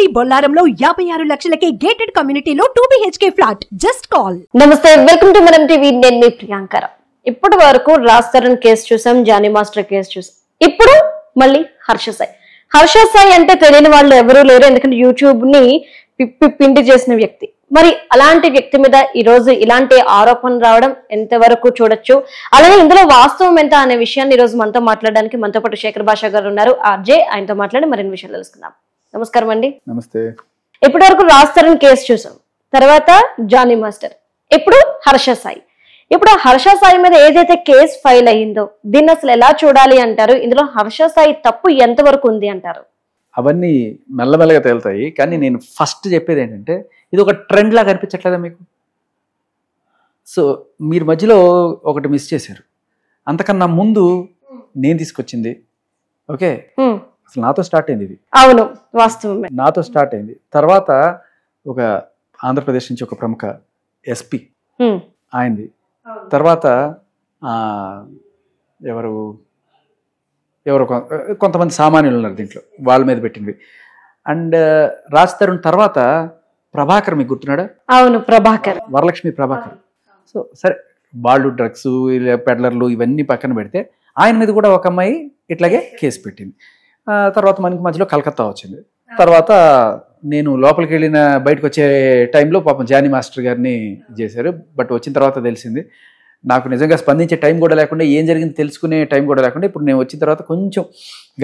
మీ బొల్లారంలో 56 లక్షలకే gated కమ్యూనిటీలో 2 BHK flat. Just call. నమస్తే, welcome to మనం టీవీ. నేను మీ ప్రియాంకర. ఇప్పటి వరకు రాజ్ తరుణ్ కేసు చూసాం, జానీ మాస్టర్ కేసు చూసాం. ఇప్పుడు మళ్ళీ హర్ష సాయి అంటే తెలియని వాళ్ళు ఎవరూ లేరు. ఎందుకంటే యూట్యూబ్ ని పిండి చేసిన వ్యక్తి. మరి అలాంటి వ్యక్తి మీద ఈ రోజు ఇలాంటి ఆరోపణలు రావడం ఎంతవరకు చూడొచ్చు, అలానే ఇందులో వాస్తవం ఎంత అనే విషయాన్ని ఈ రోజు మనతో మాట్లాడడానికి మనతో పాటు శేఖర్ భాషా గారు ఉన్నారు. ఆర్జే, ఆయనతో మాట్లాడి మరిన్ని విషయాలు తెలుసుకుందాం. నమస్కారం అండి. నమస్తే. ఇప్పటి వరకు రాజ్ తరుణ్ కేసు చూసాం, తర్వాత జానీ మాస్టర్, ఇప్పుడు హర్ష సాయి. ఇప్పుడు హర్ష సాయి మీద ఏదైతే కేసు ఫైల్ అయ్యిందో దీన్ని అసలు ఎలా చూడాలి అంటారు? ఇందులో హర్ష సాయి తప్పు ఎంతవరకు ఉంది అంటారు? అవన్నీ మెల్లమెల్లగా తేలుతాయి. కానీ నేను ఫస్ట్ చెప్పేది ఏంటంటే, ఇది ఒక ట్రెండ్ లాగా అనిపించట్లేదా మీకు? సో మీరు మధ్యలో ఒకటి మిస్ చేశారు. అంతకన్నా ముందు నేను తీసుకొచ్చింది, ఓకే, అసలు నాతో స్టార్ట్ అయింది. ఇది అవును, వాస్తవమే, నాతో స్టార్ట్ అయింది. తర్వాత ఒక ఆంధ్రప్రదేశ్ నుంచి ఒక ప్రముఖ ఎస్పీ ఆయనది. తర్వాత ఎవరు కొంతమంది సామాన్యులు ఉన్నారు దీంట్లో, వాళ్ళ మీద పెట్టినవి. అండ్ రాజ్ తరుణ్ తర్వాత ప్రభాకర్, మీకు గుర్తున్నాడా? అవును, ప్రభాకర్, వరలక్ష్మి ప్రభాకర్. సో సరే, వాళ్ళు డ్రగ్స్ పెడ్లర్లు ఇవన్నీ పక్కన పెడితే ఆయన మీద కూడా ఒక అమ్మాయి ఇట్లాగే కేసు పెట్టింది. తర్వాత మనకి మధ్యలో కలకత్తా వచ్చింది. తర్వాత నేను లోపలికి వెళ్ళిన బయటకు వచ్చే టైంలో పాపం జానీ మాస్టర్ గారిని చేశారు. బట్ వచ్చిన తర్వాత తెలిసింది, నాకు నిజంగా స్పందించే టైం కూడా లేకుండా, ఏం జరిగింది తెలుసుకునే టైం కూడా లేకుండా, ఇప్పుడు నేను వచ్చిన తర్వాత కొంచెం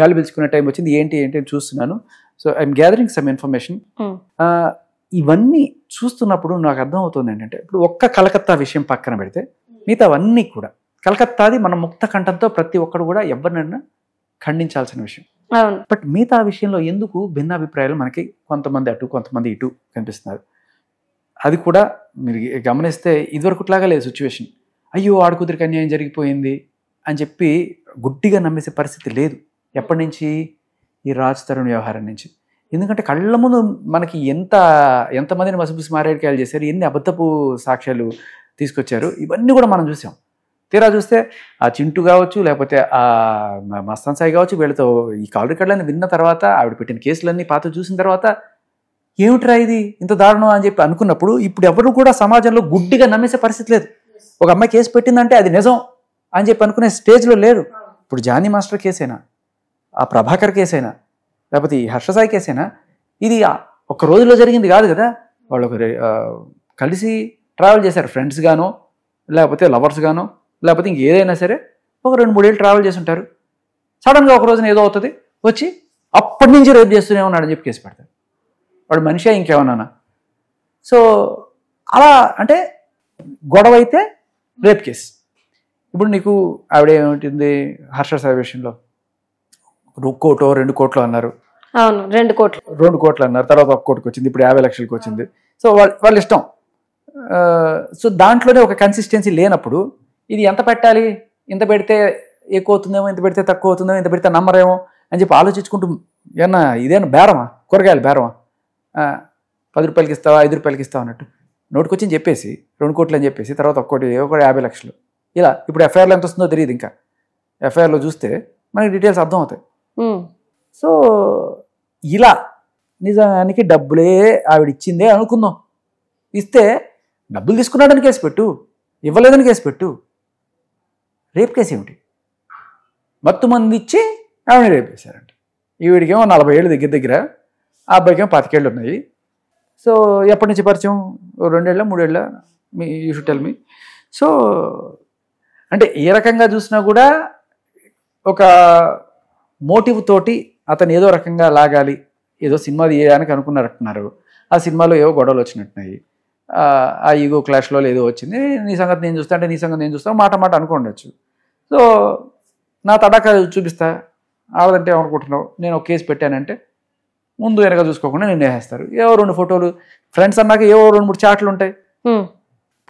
గాలి పీల్చుకునే టైం వచ్చింది. ఏంటి అని చూస్తున్నాను. So I'm gathering some information. ఇవన్నీ చూస్తున్నప్పుడు నాకు అర్థం అవుతుంది ఏంటంటే, ఇప్పుడు ఒక్క కలకత్తా విషయం పక్కన పెడితే మిగతా అవన్నీ కూడా, కలకత్తాది మన ముక్త కంఠంతో ప్రతి ఒక్కరు కూడా ఎవరినైనా ఖండించాల్సిన విషయం. బట్ మిగతా విషయంలో ఎందుకు భిన్నాభిప్రాయాలు మనకి, కొంతమంది అటు కొంతమంది ఇటు కనిపిస్తున్నారు. అది కూడా మీరు గమనిస్తే ఇదివరకుట్లాగా లేదు సిచ్యువేషన్. అయ్యో ఆడుకుదిరికి అన్యాయం జరిగిపోయింది అని చెప్పి గుడ్డిగా నమ్మేసే పరిస్థితి లేదు. ఎప్పటి నుంచి? ఈ రాజ్ తరుణ్ వ్యవహారం నుంచి. ఎందుకంటే కళ్ళ ముందు మనకి ఎంతమందిని మసిపూసి మారేడుకాయలు చేశారు, ఎన్ని అబద్ధపు సాక్ష్యాలు తీసుకొచ్చారు, ఇవన్నీ కూడా మనం చూసాం. తీరా చూస్తే ఆ చింటూ కావచ్చు, లేకపోతే ఆ మస్తాన్ సాయి కావచ్చు, వీళ్ళతో ఈ కాల్ రికార్డులన్నీ విన్న తర్వాత, ఆవిడ పెట్టిన కేసులన్నీ పాత చూసిన తర్వాత, ఏమిట్రా ఇది ఇంత దారుణం అని చెప్పి అనుకున్నప్పుడు, ఇప్పుడు ఎవరు కూడా సమాజంలో గుడ్డిగా నమ్మేసే పరిస్థితి లేదు. ఒక అమ్మాయి కేసు పెట్టిందంటే అది నిజం అని చెప్పి అనుకునే స్టేజ్లో లేరు. ఇప్పుడు జానీ మాస్టర్ కేసైనా, ఆ ప్రభాకర్ కేసైనా, లేకపోతే ఈ హర్ష సాయి కేసైనా, ఇది ఒక రోజులో జరిగింది కాదు కదా. వాళ్ళు కలిసి ట్రావెల్ చేశారు, ఫ్రెండ్స్ గానో, లేకపోతే లవర్స్ గానో, లేకపోతే ఇంకేదైనా సరే ఒక 2-3 ఏళ్ళు ట్రావెల్ చేసి ఉంటారు. సడన్గా ఒక రోజున ఏదో అవుతుంది, వచ్చి అప్పటి నుంచి రేపు చేస్తూనే ఉన్నాడని చెప్పి కేసు పెడతారు. వాడు మనిషి ఇంకేమన్నా? సో అలా అంటే గొడవ అయితే రేప్ కేసు. ఇప్పుడు నీకు ఆవిడ ఏమిటింది, హర్ష సాయి విషయంలో 1 కోటో 2 కోట్లు అన్నారు. అవును, 2 కోట్లు అన్నారు. తర్వాత 1 కోటికి వచ్చింది, ఇప్పుడు 50 లక్షలకు వచ్చింది. సో వాళ్ళ ఇష్టం. సో దాంట్లోనే ఒక కన్సిస్టెన్సీ లేనప్పుడు, ఇది ఎంత పెట్టాలి, ఇంత పెడితే ఎక్కువ అవుతుందేమో, ఇంత పెడితే తక్కువ అవుతుందేమో, ఇంత పెడితే నమ్మరేమో అని చెప్పి ఆలోచించుకుంటూ, ఏమన్నా ఇదేనా బేరమా, కూరగాయలు బేరమా, 10 రూపాయలకి ఇస్తావా, 5 రూపాయలకి ఇస్తావా అన్నట్టు నోటుకొచ్చి చెప్పేసి 2 కోట్లు అని చెప్పేసి, తర్వాత 1 కోటి, 50 లక్షలు ఇలా. ఇప్పుడు ఎఫ్ఐఆర్లో ఎంత వస్తుందో తెలియదు. ఇంకా ఎఫ్ఐఆర్లో చూస్తే మనకి డీటెయిల్స్ అర్థం అవుతాయి. సో ఇలా నిజానికి డబ్బులే ఆవిడ ఇచ్చిందే అనుకుందాం. ఇస్తే డబ్బులు తీసుకున్నాడని కేసు పెట్టు, ఇవ్వలేదని కేసు పెట్టు. రేప్ కేసు ఏమిటి? మత్తు మంది ఇచ్చి ఆవిడని రేప్ చేశారంట. ఈవిడికేమో 40 ఏళ్ళు దగ్గర, ఆ అబ్బాయికేమో 25 ఏళ్ళు ఉన్నాయి. సో ఎప్పటి నుంచి పరిచయం? 2 ఏళ్ళ 3 ఏళ్ళ? You should tell me. So అంటే ఏ రకంగా చూసినా కూడా ఒక మోటివ్ తోటి అతను ఏదో రకంగా లాగాలి, ఏదో సినిమా తీయడానికి అనుకున్నారంటున్నారు. ఆ సినిమాలో ఏవో గొడవలు వచ్చినట్టున్నాయి, ఆ ఈగో క్లాష్లో ఏదో వచ్చింది. నీ సంగతి నేను చూస్తా అంటే నీ సంగతి నేను చూస్తా, మాట అనుకోండొచ్చు. సో నా తడాకా చూపిస్తా, ఆవిడంటే ఏమనుకుంటున్నావు, నేను ఒక కేసు పెట్టానంటే ముందు వెనక చూసుకోకుండా నేను వేసేస్తారు. ఏవో 2 ఫోటోలు, ఫ్రెండ్స్ అన్నాక ఏవో 2-3 చాట్లు ఉంటాయి.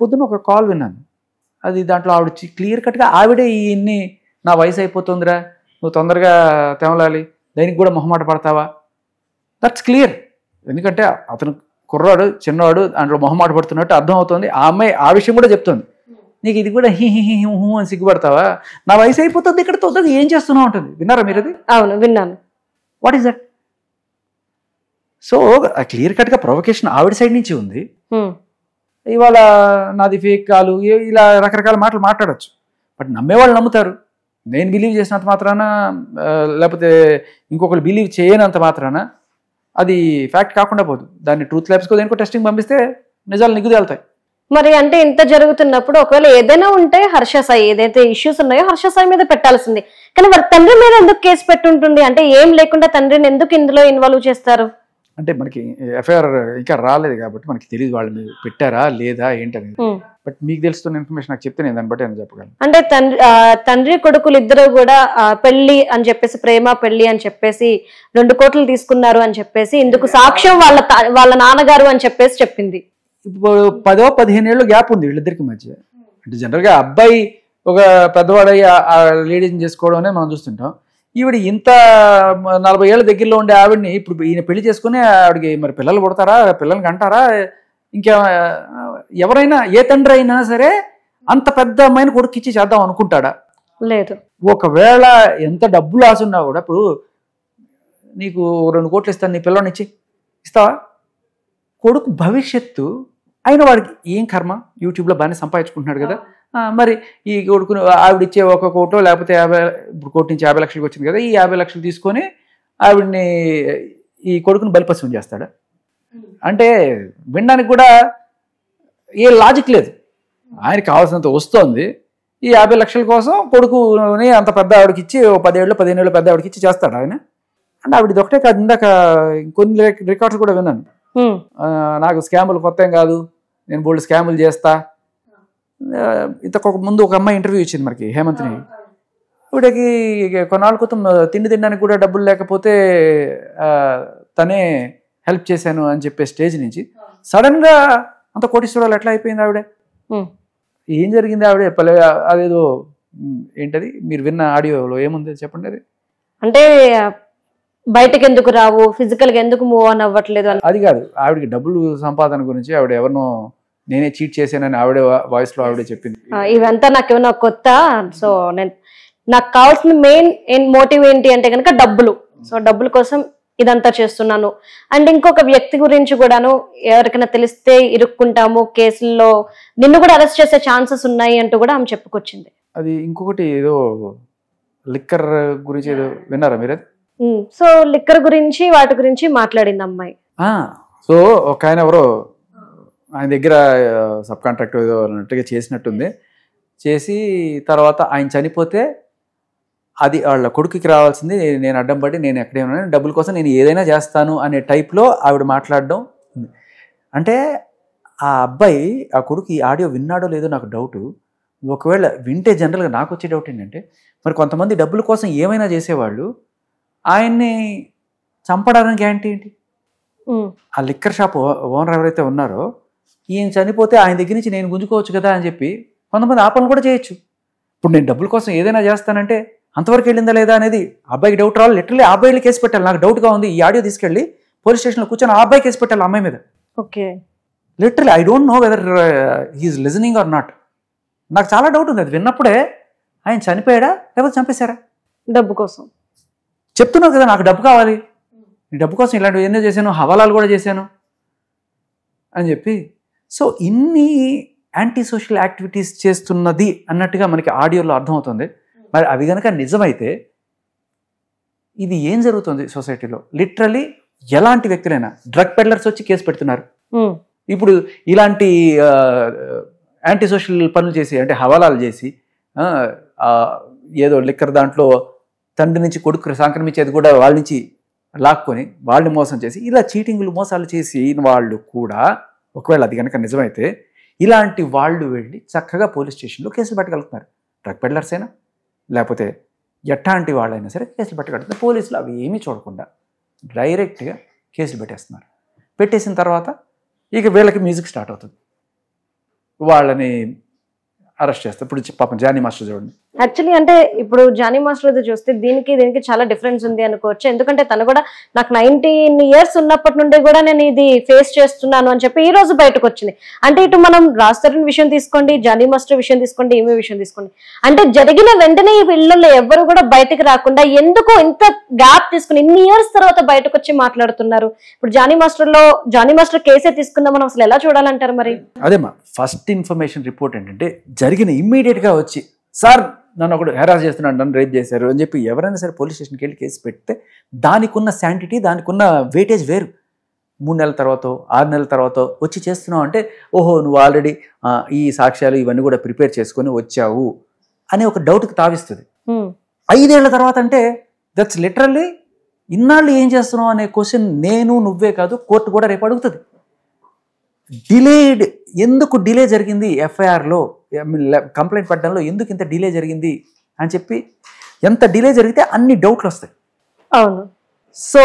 పొద్దున్న ఒక కాల్ విన్నాను, అది దాంట్లో ఆవిడ క్లియర్ కట్గా ఆవిడే, ఇన్ని నా వయసు అయిపోతుందిరా, నువ్వు తొందరగా తెమలాలి, దానికి కూడా మొహమాట పడతావా, దట్స్ క్లియర్. ఎందుకంటే అతను కుర్రాడు, చిన్నవాడు, దాంట్లో మొహమాట పడుతున్నట్టు అర్థం అవుతుంది. ఆ అమ్మాయి ఆ విషయం కూడా చెప్తుంది, నీకు ఇది కూడా హీ హీ హూ అని సిగ్గుపడతావా, నా వయసు అయిపోతుంది, ఇక్కడ తొందరగా ఏం చేస్తున్నావు ఉంటుంది. విన్నారా మీరు అది? అవును, విన్నాను. What is that? So clear కట్గా ప్రొవకేషన్ ఆవిడ సైడ్ నుంచి ఉంది. ఉమ్, ఇవాళ నాది ఫేక్ కాలు ఇలా రకరకాల మాటలు మాట్లాడచ్చు. బట్ నమ్మేవాళ్ళు నమ్ముతారు. నేను బిలీవ్ చేసినంత మాత్రాన లేకపోతే ఇంకొకరు బిలీవ్ చేయనంత మాత్రాన అది ఫ్యాక్ట్ కాకుండా పోదు. దాన్ని ట్రూత్ ల్యాబ్స్కో దేనికో టెస్టింగ్ పంపిస్తే నిజాలు నిగ్గు తేలుతాయి. మరి అంటే ఇంత జరుగుతున్నప్పుడు ఒకవేళ ఏదైనా ఉంటే హర్ష సాయి ఏదైతే ఇష్యూస్ ఉన్నాయో హర్ష సాయి మీద పెట్టాల్సింది, కానీ వారి తండ్రి మీద ఎందుకు కేసు పెట్టుంటుంది? అంటే ఏం లేకుండా తండ్రిని ఎందుకు ఇందులో ఇన్వాల్వ్ చేస్తారు? అంటే మనకి ఎఫ్ఐఆర్ ఇంకా రాలేదు కాబట్టి మనకి తెలియదు వాళ్ళు మీరు పెట్టారా లేదా ఏంటనేది. బట్ మీకు తెలుస్తున్న ఇన్ఫర్మేషన్ నాకు చెప్తే నేను దాన్ని బట్టి నేను చెప్పగలను. అంటే తండ్రి కొడుకులు ఇద్దరు కూడా పెళ్లి అని చెప్పేసి, ప్రేమ పెళ్లి అని చెప్పేసి 2 కోట్లు తీసుకున్నారు అని చెప్పేసి ఇందుకు సాక్ష్యం వాళ్ళ నాన్నగారు అని చెప్పేసి చెప్పింది. ఇప్పుడు 10-15 ఏళ్ళు గ్యాప్ ఉంది వీళ్ళిద్దరికి మధ్య. అంటే జనరల్గా అబ్బాయి ఒక పెద్దవాడయ్యి ఆ లేడీని చేసుకోవడం అనేది మనం చూస్తుంటాం. ఈవిడ ఇంత 40 ఏళ్ళ దగ్గరలో ఉండే ఆవిడని ఇప్పుడు ఈయన పెళ్లి చేసుకుని ఆవిడకి మరి పిల్లలు పుడతారా, పిల్లలకి అంటారా? ఇంకా ఎవరైనా ఏ తండ్రి అయినా సరే అంత పెద్ద అమ్మాయిని కొడుకిచ్చి చేద్దాం అనుకుంటాడా? లేదు. ఒకవేళ ఎంత డబ్బులు ఆసున్నా కూడా, ఇప్పుడు నీకు 2 కోట్లు ఇస్తాను నీ పిల్లని ఇస్తావా? కొడుకు భవిష్యత్తు అయిన వాడికి ఏం కర్మ? యూట్యూబ్లో బాగానే సంపాదించుకుంటున్నాడు కదా. మరి ఈ కొడుకుని ఆవిడిచ్చే 1 కోటో లేకపోతే 50, ఇప్పుడు కోటి నుంచి 50 లక్షలకి వచ్చింది కదా, ఈ 50 లక్షలు తీసుకొని ఆవిడ్ని ఈ కొడుకుని బలిపశువుని చేస్తాడా? అంటే వినడానికి కూడా ఏ లాజిక్ లేదు. ఆయనకి కావాల్సినంత వస్తుంది, ఈ 50 లక్షల కోసం కొడుకుని అంత పెద్ద ఆవిడకి ఇచ్చి 10 ఏళ్ళు 15 ఏళ్ళు పెద్ద ఆవిడకి ఇచ్చి చేస్తాడు ఆయన. అంటే ఆవిడది ఒకటే కాదు, ఇందాక కొన్ని రికార్డ్స్ కూడా విన్నాను. నాకు స్కాములు కొత్త ఏం కాదు, నేను బోల్డ్ స్కాములు చేస్తా. ఇంతకు ముందు ఒక అమ్మాయి ఇంటర్వ్యూ ఇచ్చింది మనకి, హేమంత్ని. ఆవిడకి కొన్నాళ్ళ క్రితం తిండి తినడానికి కూడా డబ్బులు లేకపోతే తనే హెల్ప్ చేశాను అని చెప్పే స్టేజ్ నుంచి సడన్ గా అంత కోటీశ్వరాలు ఎట్లా అయిపోయింది ఆవిడ? ఏం జరిగింది ఆవిడ? అదేదో ఏంటది మీరు విన్న ఆడియోలో ఏముంది చెప్పండి. అది అంటే బయటకు ఎందుకు రావు, ఫిజికల్ గా ఎందుకు మూవ్ ఆన్ అవ్వట్లేదు అది కాదు. ఆవిడకి డబ్బులు సంపాదన గురించి ఆవిడ ఎవరినో నేనే చీట్ చేశానని ఆవిడే వాయిస్ లో ఆవిడే చెప్పింది. ఇవంతా నాకేమన్నా కొత్త. సో నాకు కావాల్సిన మెయిన్ మోటివ్ ఏంటి అంటే కనుక డబ్బులు. సో డబ్బుల కోసం ఇదంతా చేస్తున్నాను. అండ్ ఇంకొక వ్యక్తి గురించి కూడాను ఎవరికైనా తెలిస్తే ఇరుక్కుంటాము, కేసుల్లో నిన్ను కూడా అరెస్ట్ చేసే ఛాన్సెస్ ఉన్నాయి అంటూ కూడా ఆమె చెప్పుకొచ్చింది. అది ఇంకొకటి ఏదో లిక్కర్ గురించి ఏదో విన్నారా మీరు? సో లిక్కర్ గురించి వాటి గురించి మాట్లాడింది అమ్మాయి. సో ఒక ఆయన ఎవరో ఆయన దగ్గర సబ్ కాంట్రాక్ట్ ఏదో అన్నట్టుగా చేసినట్టుంది. చేసి తర్వాత ఆయన చనిపోతే అది వాళ్ళ కొడుకుకి రావాల్సింది, నేను అడ్డం పడి నేను ఎక్కడే ఉన్నాను, డబ్బుల కోసం నేను ఏదైనా చేస్తాను అనే టైప్లో ఆవిడ మాట్లాడడం. అంటే ఆ అబ్బాయి ఆ కొడుకు ఈ ఆడియో విన్నాడో లేదో నాకు డౌటు. ఒకవేళ వింటే జనరల్గా నాకు వచ్చే డౌట్ ఏంటంటే, మరి కొంతమంది డబ్బుల కోసం ఏమైనా చేసేవాళ్ళు ఆయన్ని చంపడానికి గ్యారంటీ ఏంటి? ఆ లిక్కర్ షాప్ ఓనర్ ఎవరైతే ఉన్నారో ఈయన చనిపోతే ఆయన దగ్గర నుంచి నేను గుంజుకోవచ్చు కదా అని చెప్పి కొంతమంది ఆపలను కూడా చేయొచ్చు. ఇప్పుడు నేను డబ్బుల కోసం ఏదైనా చేస్తానంటే అంతవరకు వెళ్ళిందా లేదా అనేది అబ్బాయికి డౌట్ రావాలి. లిటరల్లీ ఆ అబ్బాయిలు కేసు పెట్టాలి. నాకు డౌట్గా ఉంది, ఈ ఆడియో తీసుకెళ్ళి పోలీస్ స్టేషన్లో కూర్చొని ఆ అబ్బాయి కేసు పెట్టాలి అమ్మాయి మీద. Okay, literally I don't know whether he's listening or not. నాకు చాలా డౌట్ ఉంది. అది విన్నప్పుడే ఆయన చనిపోయాడా లేకపోతే చంపేశారా? డబ్బు కోసం చెప్తున్నావు కదా, నాకు డబ్బు కావాలి, నీ డబ్బు కోసం ఇలాంటివి ఎన్నో చేశాను, హవాలాలు కూడా చేశాను అని చెప్పి. సో ఇన్ని యాంటీ సోషల్ యాక్టివిటీస్ చేస్తున్నది అన్నట్టుగా మనకి ఆడియోలో అర్థమవుతుంది. మరి అవి కనుక నిజమైతే ఇది ఏం జరుగుతుంది సొసైటీలో? లిటరలీ ఎలాంటి వ్యక్తులైనా డ్రగ్ పెడ్లర్స్ వచ్చి కేసు పెడుతున్నారు. ఇప్పుడు ఇలాంటి యాంటీ సోషల్ పనులు చేసి, అంటే హవాలాలు చేసి, ఏదో లిక్కర్ దాంట్లో తండ్రి నుంచి కొడుకు సంక్రమించేది కూడా వాళ్ళ నుంచి లాక్కొని వాళ్ళని మోసం చేసి, ఇలా చీటింగ్లు మోసాలు చేసి వాళ్ళు కూడా ఒకవేళ అది కనుక నిజమైతే ఇలాంటి వాళ్ళు వెళ్ళి చక్కగా పోలీస్ స్టేషన్లో కేసులు పెట్టగలుగుతున్నారు. డ్రగ్ పెడ్లర్స్ అయినా లేకపోతే ఎట్లాంటి వాళ్ళైనా సరే కేసులు పెట్టగలుగుతున్నారు. పోలీసులు అవి ఏమీ చూడకుండా డైరెక్ట్గా కేసులు పెట్టేస్తున్నారు. పెట్టేసిన తర్వాత ఇక వీళ్ళకి మ్యూజిక్ స్టార్ట్ అవుతుంది, వాళ్ళని అరెస్ట్ చేస్తారు. ఇప్పుడు పాపం జానీ మాస్టర్ చూడండి, యాక్చువల్లీ అంటే ఇప్పుడు జానీ మాస్టర్ చూస్తే దీనికి చాలా డిఫరెన్స్ ఉంది అనుకోవచ్చు. ఎందుకంటే తను కూడా నాకు 19 years ఉన్నప్పటి నుండి కూడా నేను ఇది ఫేస్ చేస్తున్నాను అని చెప్పి ఈ రోజు బయటకు వచ్చింది. అంటే ఇటు మనం రాజ్ తరుణ్ విషయం తీసుకోండి, జానీ మాస్టర్ విషయం తీసుకోండి, ఈమె విషయం తీసుకోండి, అంటే జరిగిన వెంటనే ఈ పిల్లలు ఎవరు కూడా బయటకు రాకుండా ఎందుకు ఇంత గ్యాప్ తీసుకుని ఇన్ని ఇయర్స్ తర్వాత బయటకు వచ్చి మాట్లాడుతున్నారు? ఇప్పుడు జానీ మాస్టర్ కేసే తీసుకుందాం, మనం అసలు ఎలా చూడాలంటారు మరి? అదేమా ఫస్ట్ ఇన్ఫర్మేషన్ రిపోర్ట్ ఏంటంటే జరిగిన ఇమ్మీడియట్ గా వచ్చి సార్ నన్ను ఒకడు హెరాస్ చేస్తున్నాడు, నన్ను రేప్ చేశారు అని చెప్పి ఎవరైనా సరే పోలీస్ స్టేషన్కి వెళ్ళి కేసు పెడితే దానికి ఉన్న శాంటిటీ, దానికి ఉన్న వెయిటేజ్ వేరు. 3 నెలల తర్వాత 6 నెలల తర్వాత వచ్చి చేస్తున్నావు అంటే ఓహో నువ్వు ఆల్రెడీ ఈ సాక్ష్యాలు ఇవన్నీ కూడా ప్రిపేర్ చేసుకొని వచ్చావు అనే ఒక డౌట్కి తావిస్తుంది. 5 ఏళ్ల తర్వాత అంటే దట్స్ లిటరల్లీ ఇన్నాళ్ళు ఏం చేస్తున్నావు అనే క్వశ్చన్ నేను నువ్వే కాదు కోర్టు కూడా రేపు అడుగుతుంది. డిలేడ్, ఎందుకు డిలే జరిగింది ఎఫ్ఐఆర్లో కంప్లైంట్ పెట్టడంలో ఎందుకు ఇంత డిలే జరిగింది అని చెప్పి ఎంత డిలే జరిగితే అన్ని డౌట్లు వస్తాయి. అవును. సో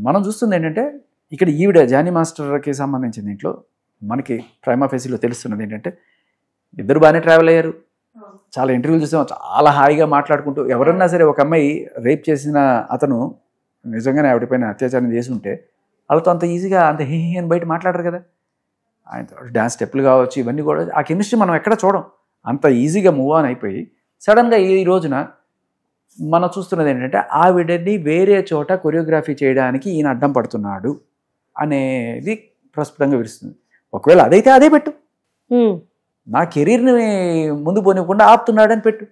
మనం చూస్తుంది ఏంటంటే ఇక్కడ ఈవిడ జానీ మాస్టర్కి సంబంధించిన దీంట్లో మనకి ప్రైమా ఫేసీలో తెలుస్తున్నది ఏంటంటే ఇద్దరు బాగానే ట్రావెల్ అయ్యారు, చాలా ఇంటర్వ్యూలు చూసాం, చాలా హాయిగా మాట్లాడుకుంటూ. ఎవరన్నా సరే ఒక అమ్మాయి రేప్ చేసిన అతను నిజంగానే ఆవిడపైన అత్యాచారం చేసి ఉంటే వాళ్ళతో అంత ఈజీగా అంత హీ అని బయట మాట్లాడరు కదా. ఆయన డ్యాన్స్ స్టెప్పులు కావచ్చు, ఇవన్నీ కూడా ఆ కెమిస్ట్రీ మనం ఎక్కడ చూడం. అంత ఈజీగా మూవ్ ఆన్ అయిపోయి సడన్గా ఈ రోజున మనం చూస్తున్నది ఏంటంటే ఆవిడని వేరే చోట కొరియోగ్రఫీ చేయడానికి ఈయన అడ్డం పడుతున్నాడు అనేది ప్రస్ఫుటంగా విరుస్తుంది. ఒకవేళ అదైతే అదే పెట్టు, నా కెరీర్ని ముందు పోనివ్వకుండా ఆపుతున్నాడని పెట్టు,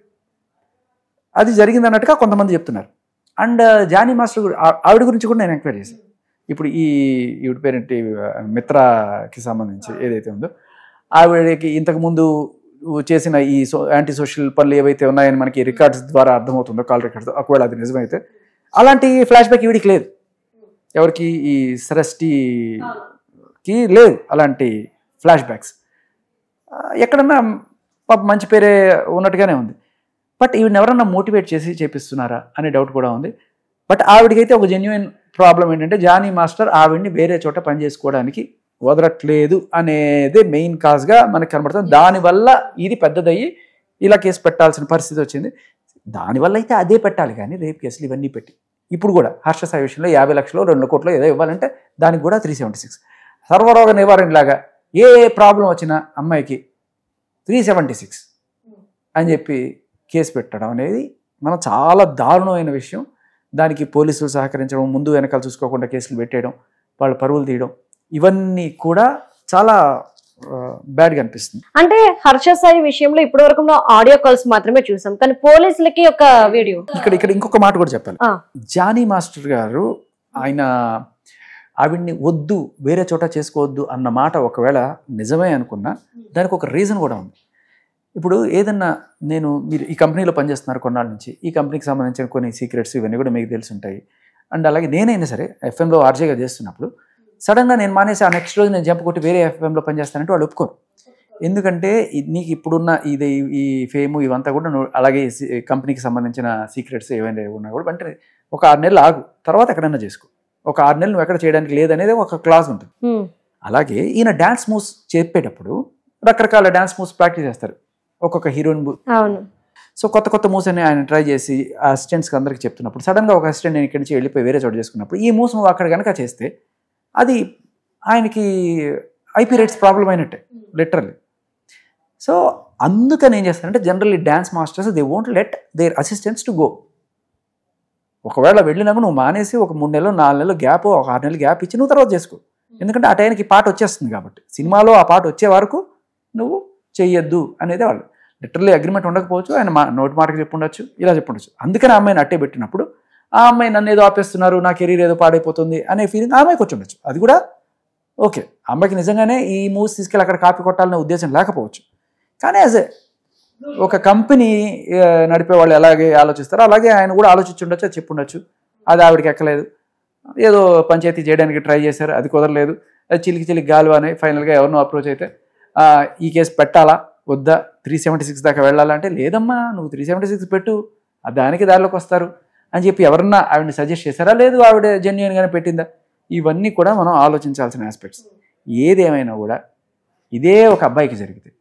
అది జరిగింది అన్నట్టుగా కొంతమంది చెప్తున్నారు. అండ్ జానీ మాస్టర్ ఆవిడ గురించి కూడా నేను ఎంక్వైరీ చేశాను. ఇప్పుడు ఈవిడ పేరేంటి మిత్రకి సంబంధించి ఏదైతే ఉందో ఆవిడకి ఇంతకుముందు చేసిన ఈ యాంటీ సోషల్ పనులు ఏవైతే ఉన్నాయని మనకి రికార్డ్స్ ద్వారా అర్థమవుతుందో, కాల్ రికార్డ్స్, ఒకవేళ అది నిజమైతే అలాంటి ఫ్లాష్ బ్యాక్ ఈవిడికి లేదు. ఎవరికి ఈ సరస్టీకి లేదు అలాంటి ఫ్లాష్ బ్యాక్స్. ఎక్కడన్నా పాప మంచి పేరే ఉన్నట్టుగానే ఉంది. బట్ ఈవిడని ఎవరన్నా మోటివేట్ చేసి చేపిస్తున్నారా అనే డౌట్ కూడా ఉంది. బట్ ఆవిడకైతే ఒక జెన్యున్ ప్రాబ్లం ఏంటంటే జానీ మాస్టర్ ఆవిడ్ని వేరే చోట పని చేసుకోవడానికి వదలట్లేదు అనేది మెయిన్ కాజ్గా మనకు కనబడుతుంది. దానివల్ల ఇది పెద్దదయ్యి ఇలా కేసు పెట్టాల్సిన పరిస్థితి వచ్చింది. దానివల్ల అయితే అదే పెట్టాలి, కానీ రేప్ కేసులు ఇవన్నీ పెట్టి ఇప్పుడు కూడా హర్ష సాయి విషయంలో 50 లక్షలు 2 కోట్లు ఏదో ఇవ్వాలంటే దానికి కూడా 376 సర్వరోగ నివారణ లాగా ఏ ప్రాబ్లం వచ్చినా అమ్మాయికి 376 అని చెప్పి కేసు పెట్టడం అనేది మనం చాలా దారుణమైన విషయం. దానికి పోలీసులు సహకరించడం, ముందు వెనకాల చూసుకోకుండా కేసులు పెట్టేయడం, వాళ్ళ పరువులు తీయడం, ఇవన్నీ కూడా చాలా బ్యాడ్గా అనిపిస్తుంది. అంటే హర్ష సాయి విషయంలో ఇప్పటి వరకు ఆడియో కాల్స్ మాత్రమే చూసాం, కానీ పోలీసులకి ఒక వీడియో. ఇక్కడ ఇంకొక మాట కూడా చెప్పాలి. జానీ మాస్టర్ గారు ఆయన ఆవిడ్ని వద్దు వేరే చోట చేసుకోవద్దు అన్న మాట ఒకవేళ నిజమే అనుకున్నా దానికి ఒక రీజన్ కూడా ఉంది. ఇప్పుడు ఏదన్నా మీరు ఈ కంపెనీలో పనిచేస్తున్నారు కొన్నాళ్ళ నుంచి, ఈ కంపెనీకి సంబంధించిన కొన్ని సీక్రెట్స్ ఇవన్నీ కూడా మీకు తెలిసి ఉంటాయి. అండ్ అలాగే నేనైనా సరే ఎఫ్ఎంలో ఆర్జేగా చేస్తున్నప్పుడు సడన్గా నేను మానేసి ఆ నెక్స్ట్ రోజు నేను జంప్ కొట్టి వేరే ఎఫ్ఎంలో పనిచేస్తానంటే వాళ్ళు ఒప్పుకోరు. ఎందుకంటే నీకు ఇప్పుడున్న ఈ ఫేము ఇవంతా కూడా అలాగే కంపెనీకి సంబంధించిన సీక్రెట్స్ ఏవైనా ఉన్నా కూడా అంటే ఒక 6 నెలలు ఆగు, తర్వాత ఎక్కడైనా చేసుకో, ఒక 6 నెలలు నువ్వు ఎక్కడ చేయడానికి లేదనేది ఒక క్లాజ్ ఉంటుంది. అలాగే ఈయన డ్యాన్స్ మూవ్స్ చెప్పేటప్పుడు రకరకాల డ్యాన్స్ మూవ్స్ ప్రాక్టీస్ చేస్తారు ఒక్కొక్క హీరోయిన్. సో కొత్త మూవ్స్ అని ఆయన ట్రై చేసి అసిస్టెంట్స్కి అందరికి చెప్తున్నప్పుడు సడన్గా ఒక అసిస్టెంట్ నేను ఇక్కడి నుంచి వెళ్ళిపోయి వేరే చోట చేసుకున్నప్పుడు ఈ మూవ్స్ నువ్వు అక్కడ కనుక చేస్తే అది ఆయనకి ఐపీ రైట్స్ ప్రాబ్లం అయినట్టే లిటరల్లీ. సో అందుకని ఏం చేస్తారంటే generally dance masters they won't let their assistants to go. ఒకవేళ వెళ్ళినాక నువ్వు మానేసి ఒక 3 నెలలు 4 నెలలు గ్యాప్, ఒక 6 నెలలు గ్యాప్ ఇచ్చి నువ్వు తర్వాత చేసుకో. ఎందుకంటే ఆ టైంకి పాట వచ్చేస్తుంది కాబట్టి సినిమాలో ఆ పాట వచ్చే వరకు నువ్వు చెయ్యొద్దు అనేది వాళ్ళు లిటరల్లీ అగ్రిమెంట్ ఉండకపోవచ్చు, ఆయన నోటి మాటకి చెప్పుండొచ్చు, ఇలా చెప్పుండొచ్చు. అందుకని ఆ అమ్మాయిని అట్టే పెట్టినప్పుడు ఆ అమ్మాయి నన్ను ఏదో ఆపేస్తున్నారు, నా కెరీర్ ఏదో పాడైపోతుంది అనే ఫీలింగ్ ఆ అమ్మాయికి వచ్చి ఉండొచ్చు. అది కూడా ఓకే, అమ్మాయికి నిజంగానే ఈ మూవ్స్ తీసుకెళ్ళి అక్కడ కాపీ కొట్టాలనే ఉద్దేశం లేకపోవచ్చు. కానీ యాజ్ ఒక కంపెనీ నడిపే వాళ్ళు ఎలాగే ఆలోచిస్తారో అలాగే ఆయన కూడా ఆలోచించుండొచ్చు, అది చెప్పుండొచ్చు. అది ఆవిడకి ఎక్కలేదు, ఏదో పంచాయతీ చేయడానికి ట్రై చేశారు, అది కుదరలేదు, అది చిలికి గాలివానే ఫైనల్గా ఎవరినో అప్రోచ్ అయితే ఈ కేసు పెట్టాలా వద్దా, 376 దాకా వెళ్ళాలంటే లేదమ్మా నువ్వు 376 పెట్టు, దానికి దారిలోకి వస్తారు అని చెప్పి ఎవరన్నా ఆవిడని సజెస్ట్ చేశారా, లేదు ఆవిడ జెన్యూన్గానే పెట్టిందా, ఇవన్నీ కూడా మనం ఆలోచించాల్సిన ఆస్పెక్ట్స్. ఏదేమైనా కూడా ఇదే ఒక అబ్బాయికి జరిగితే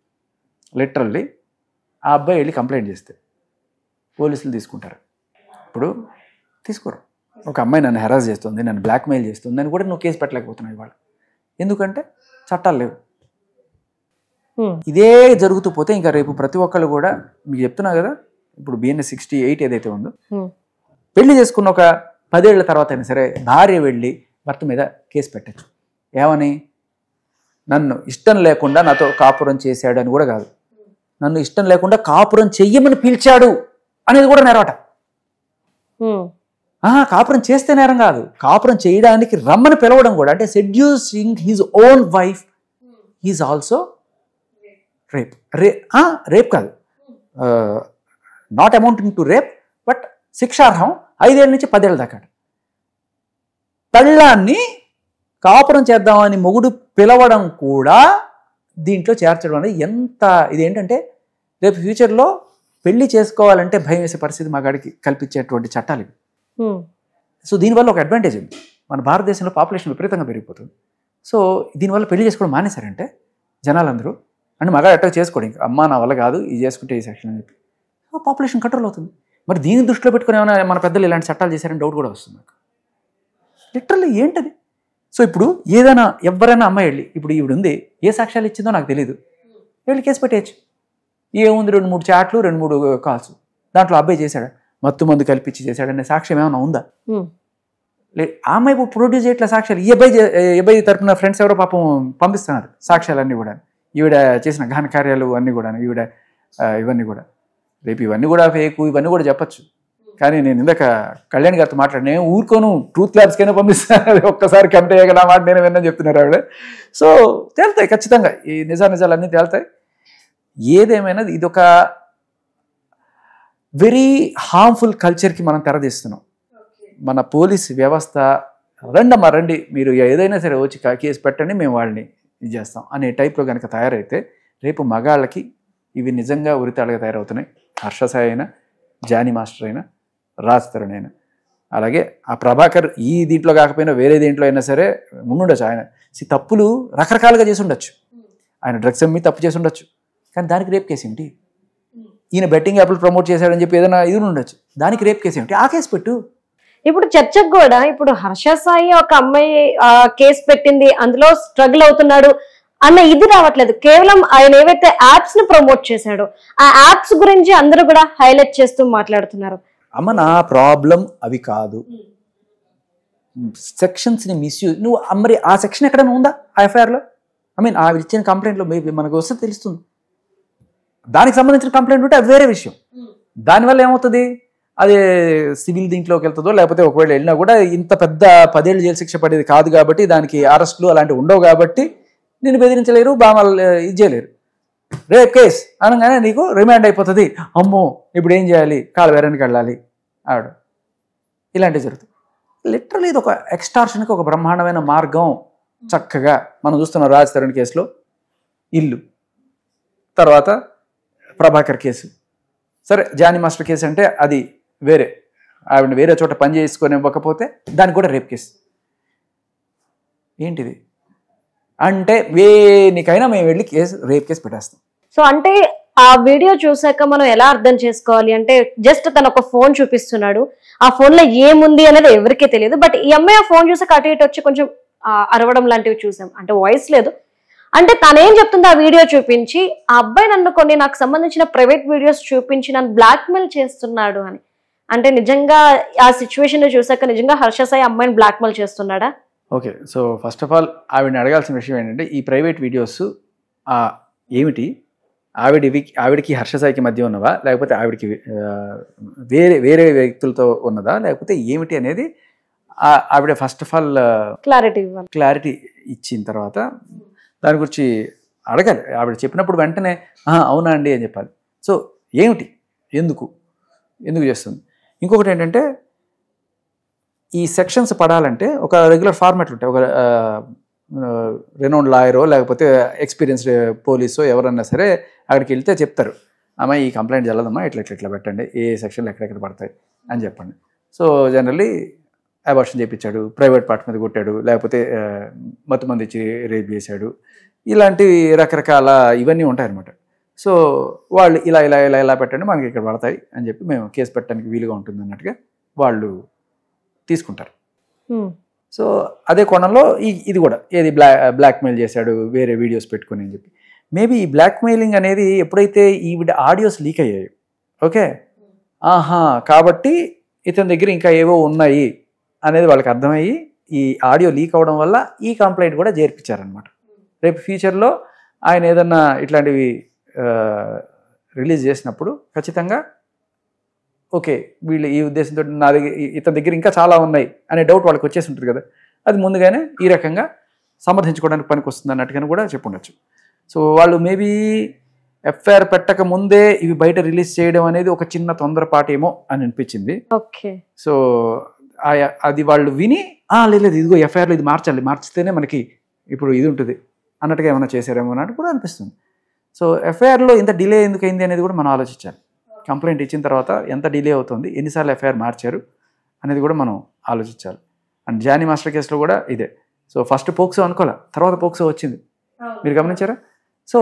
లిటరల్లీ ఆ అబ్బాయి వెళ్ళి కంప్లైంట్ చేస్తే పోలీసులు తీసుకుంటారు. ఇప్పుడు తీసుకోరు. ఒక అమ్మాయి నన్ను హెరాస్ చేస్తుంది, నన్ను బ్లాక్మెయిల్ చేస్తుంది అని కూడా నువ్వు కేసు పెట్టలేకపోతున్నావు ఇవాళ. ఎందుకంటే చట్టాలు లేవు. ఇదే జరుగుతూ పోతే ఇంకా రేపు ప్రతి ఒక్కళ్ళు కూడా మీకు చెప్తున్నా కదా, ఇప్పుడు BNS 68 ఏదైతే ఉందో, పెళ్లి చేసుకున్న ఒక 10 ఏళ్ల తర్వాత అయినా సరే భార్య వెళ్ళి భర్త మీద కేసు పెట్టచ్చు. ఏమని? నన్ను ఇష్టం లేకుండా నాతో కాపురం చేశాడు అని కూడా కాదు, నన్ను ఇష్టం లేకుండా కాపురం చెయ్యమని పిలిచాడు అనేది కూడా నేరమట. కాపురం చేస్తే నేరం కాదు, కాపురం చేయడానికి రమ్మని పిలవడం కూడా, అంటే seducing his own wife is also rape. Rape కాదు, not amounting to rape, but శిక్షార్హం 5 ఏళ్ళ నుంచి 10 ఏళ్ళ దాకా. పెళ్ళాన్ని కాపురం చేద్దామని మొగుడు పిలవడం కూడా దీంట్లో చేర్చడం అనేది ఎంత ఇదేంటంటే రేపు ఫ్యూచర్లో పెళ్లి చేసుకోవాలంటే భయం వేసే పరిస్థితి మగాడికి కల్పించేటువంటి చట్టాలు ఇవి. సో దీనివల్ల ఒక అడ్వాంటేజ్ ఉంది, మన భారతదేశంలో పాపులేషన్ విపరీతంగా పెరిగిపోతుంది. సో దీనివల్ల పెళ్లి చేసుకోవడం మానేశారంటే జనాలందరూ, అంటే మగాడు ఎట్టగా చేసుకోవడం, ఇంకా అమ్మ నా వల్ల కాదు ఇది చేసుకుంటే ఈ సెక్షన్ అని చెప్పి పాపులేషన్ కంట్రోల్ అవుతుంది. మరి దీన్ని దృష్టిలో పెట్టుకుని ఏమైనా మన పెద్దలు ఇలాంటి చట్టాలు చేశారని డౌట్ కూడా వస్తుంది నాకు. లిటరల్లీ ఏంటది? సో ఇప్పుడు ఏదైనా ఎవరైనా అమ్మాయి వెళ్ళి, ఇప్పుడు ఈవిడ ఉంది, ఏ సాక్ష్యాలు ఇచ్చిందో నాకు తెలియదు, వెళ్ళి కేసు పెట్టేయచ్చు. ఏముంది, 2-3 చాట్లు, 2-3 కాల్స్, దాంట్లో అబ్బాయి చేశాడు, మత్తు మందు కల్పించి చేశాడనే సాక్ష్యం ఏమైనా ఉందా? లేదు. ఆ అమ్మాయి ప్రొడ్యూస్ చేయట్లే సాక్ష్యాలు. ఈ అబ్బాయి తరపున ఫ్రెండ్స్ ఎవరో పాపం పంపిస్తున్నారు సాక్ష్యాలన్నీ కూడా, ఈవిడ చేసిన ఘన కార్యాలు అన్నీ కూడా, ఈవిడ ఇవన్నీ కూడా. రేపు ఇవన్నీ కూడా ఫేక్, ఇవన్నీ కూడా చెప్పచ్చు. కానీ నేను ఇందాక కళ్యాణ్ గారితో మాట్లాడిన, నేను ఊరుకోను, ట్రూత్ ల్యాబ్స్కైనా పంపిస్తాను, ఒక్కసారి కంటే నా మాట నేను విన్నా చెప్తున్నారు ఆవిడ. సో తేలుతాయి ఖచ్చితంగా, ఈ నిజాలు అన్నీ తేలుతాయి. ఏదేమైనా ఇది ఒక వెరీ హార్మ్ఫుల్ కల్చర్కి మనం తెరదీస్తున్నాం. మన పోలీస్ వ్యవస్థ రండి మీరు ఏదైనా సరే వచ్చి కేసు పెట్టండి, మేము వాళ్ళని ఇది చేస్తాం అనే టైప్లో కనుక తయారైతే రేపు మగాళ్ళకి ఇవి నిజంగా ఉరితాళ్ళగా తయారవుతున్నాయి. హర్ష సాయి అయినా, జానీ మాస్టర్ అయినా, రాజ్ తరుణ్ అయినా, అలాగే ఆ ప్రభాకర్ ఈ దీంట్లో కాకపోయినా వేరే దేంట్లో అయినా సరే ముందుండొచ్చు. ఆయన తప్పులు రకరకాలుగా చేసి ఉండొచ్చు, ఆయన డ్రగ్స్ అమ్మి తప్పు చేసి ఉండొచ్చు, కానీ దానికి రేప్ కేసు ఏంటి? ఈయన బెట్టింగ్ యాప్లు ప్రమోట్ చేశాడని చెప్పి ఏదైనా ఇది ఉండొచ్చు, దానికి రేప్ కేసు ఏమిటి? ఆ కేసు పెట్టు. ఇప్పుడు చర్చకు కూడా ఇప్పుడు హర్ష సాయి ఒక అమ్మాయి కేసు పెట్టింది, అందులో స్ట్రగుల్ అవుతున్నాడు అన్న ఇది రావట్లేదు. కేవలం ఆయన ఏవైతే యాప్స్ ని ప్రమోట్ చేశాడో ఆ యాప్స్ గురించి అందరూ కూడా హైలైట్ చేస్తూ మాట్లాడుతున్నారు. అమ్మ నా ప్రాబ్లం అవి కాదు, సెక్షన్స్ ని మిస్యూజ్. నువ్వు మరి ఆ సెక్షన్ ఎక్కడైనా ఉందా ఆ ఎఫ్ఐఆర్లో? ఆవిడ ఇచ్చిన కంప్లైంట్లో మేబీ మనకు వస్తే తెలుస్తుంది. దానికి సంబంధించిన కంప్లైంట్ ఉంటే అది వేరే విషయం. దానివల్ల ఏమవుతుంది, అది సివిల్ దీంట్లోకి వెళ్తుందో, లేకపోతే ఒకవేళ వెళ్ళినా కూడా ఇంత పెద్ద 10 ఏళ్ళు జైలు శిక్ష పడేది కాదు కాబట్టి, దానికి అరెస్టులు అలాంటివి ఉండవు కాబట్టి నిన్ను బెదిరించలేరు, బామలు ఇది చేయలేరు. రేప్ కేస్ అనగానే నీకు రిమాండ్ అయిపోతుంది. అమ్మో ఇప్పుడు ఏం చేయాలి, కాలు వేరానికి వెళ్ళాలి ఆవిడ, ఇలాంటివి జరుగుతుంది. లిటరల్లీ ఇది ఒక ఎక్స్టార్షన్కి ఒక బ్రహ్మాండమైన మార్గం. చక్కగా మనం చూస్తున్నాం రాజ్ తరుణ్ కేసులో ఇల్లు, తర్వాత ప్రభాకర్ కేసు, సరే జానీ మాస్టర్ కేసు అంటే అది వేరే, ఆవిడని వేరే చోట పని చేసుకొని ఇవ్వకపోతే దానికి కూడా రేప్ కేసు. ఏంటిది అంటే వేనికైనా మేము వెళ్ళి రేప్ కేసు పెట్టేస్తాం. సో అంటే ఆ వీడియో చూసాక మనం ఎలా అర్థం చేసుకోవాలి అంటే, జస్ట్ తను ఒక ఫోన్ చూపిస్తున్నాడు, ఆ ఫోన్ లో ఏముంది అనేది ఎవరికీ తెలియదు. బట్ ఈ అమ్మాయి ఆ ఫోన్ చూసాక అటు ఇటు వచ్చి కొంచెం అరవడం లాంటివి చూసాం, అంటే వాయిస్ లేదు. అంటే తనేం చెప్తుంది, ఆ వీడియో చూపించి ఆ అబ్బాయి నన్ను కొన్ని నాకు సంబంధించిన ప్రైవేట్ వీడియోస్ చూపించి నన్ను బ్లాక్మెయిల్ చేస్తున్నాడు అని. అంటే నిజంగా ఆ సిచ్యువేషన్ చూసాక నిజంగా హర్ష సాయి అమ్మాయిని బ్లాక్మెయిల్ చేస్తున్నాడా? Okay, so first of all ఆవిడని అడగాల్సిన విషయం ఏంటంటే, ఈ ప్రైవేట్ వీడియోస్ ఏమిటి, ఆవిడకి హర్ష సాయికి మధ్య ఉన్నవా, లేకపోతే ఆవిడకి వేరే వ్యక్తులతో ఉన్నదా, లేకపోతే ఏమిటి అనేది ఆవిడ ఫస్ట్ ఆఫ్ ఆల్ క్లారిటీ ఇచ్చిన తర్వాత దాని గురించి అడగాలి. ఆవిడ చెప్పినప్పుడు వెంటనే అవునా అండి అని చెప్పాలి. సో ఏమిటి, ఎందుకు చేస్తుంది. ఇంకొకటి ఏంటంటే, ఈ సెక్షన్స్ పడాలంటే ఒక రెగ్యులర్ ఫార్మాట్లు ఉంటాయి. ఒక రెనౌండ్ లాయరో లేకపోతే ఎక్స్పీరియన్స్డ్ పోలీసో ఎవరన్నా సరే అక్కడికి వెళ్తే చెప్తారు, అమ్మాయి ఈ కంప్లైంట్ చల్లదమ్మా, ఇట్లా పెట్టండి, ఏ సెక్షన్లు ఎక్కడెక్కడ పడతాయి అని చెప్పండి. సో జనరల్లీ అబార్షన్ చేయించాడు, ప్రైవేట్ పార్ట్ మీద కొట్టాడు, లేకపోతే మత్తు మంది ఇచ్చి రేప్ చేశాడు, ఇలాంటి రకరకాల ఇవన్నీ ఉంటాయన్నమాట. సో వాళ్ళు ఇలా ఇలా ఇలా ఇలా పెట్టండి మనకి ఇక్కడ పడతాయి అని చెప్పి మేము కేసు పెట్టడానికి వీలుగా ఉంటుంది అన్నట్టుగా వాళ్ళు తీసుకుంటారు. సో అదే కోణంలో ఇది కూడా ఏది బ్లాక్మెయిల్ చేశాడు వేరే వీడియోస్ పెట్టుకుని అని చెప్పి. మేబీ ఈ బ్లాక్మెయిలింగ్ అనేది ఎప్పుడైతే ఈవిడ ఆడియోస్ లీక్ అయ్యాయి, ఓకే, కాబట్టి ఇతని దగ్గర ఇంకా ఏవో ఉన్నాయి అనేది వాళ్ళకి అర్థమయ్యి ఈ ఆడియో లీక్ అవ్వడం వల్ల ఈ కంప్లైంట్ కూడా చేర్పించారనమాట. రేపు ఫ్యూచర్లో ఆయన ఏదన్నా ఇట్లాంటివి రిలీజ్ చేసినప్పుడు ఖచ్చితంగా ఓకే వీళ్ళు ఈ ఉద్దేశంతో నా దగ్గర ఇతని దగ్గర ఇంకా చాలా ఉన్నాయి అనే డౌట్ వాళ్ళకి వచ్చేసి ఉంటుంది కదా, అది ముందుగానే ఈ రకంగా సమర్థించుకోవడానికి పనికి వస్తుంది అన్నట్టుగానే కూడా చెప్పుండొచ్చు. సో వాళ్ళు మేబీ ఎఫ్ఐఆర్ పెట్టక ముందే ఇవి బయట రిలీజ్ చేయడం అనేది ఒక చిన్న తొందరపాటేమో అని అనిపించింది. ఓకే. సో అది వాళ్ళు విని లేదు ఇదిగో ఎఫ్ఐఆర్లో ఇది మార్చితేనే మనకి ఇప్పుడు ఇది ఉంటుంది అన్నట్టుగా ఏమైనా చేశారేమో అన్నట్టు కూడా అనిపిస్తుంది. సో ఎఫ్ఐఆర్లో ఇంత డిలే ఎందుకు అయింది అనేది కూడా మనం ఆలోచించాలి. కంప్లైంట్ ఇచ్చిన తర్వాత ఎంత డిలే అవుతుంది, ఎన్నిసార్లు ఎఫ్ఐఆర్ మార్చారు అనేది కూడా మనం ఆలోచించాలి. అండ్ జానీ మాస్టర్ కేసులో కూడా ఇదే. సో ఫస్ట్ పోక్సో అనుకోలే, తర్వాత పోక్సో వచ్చింది, మీరు గమనించారా? సో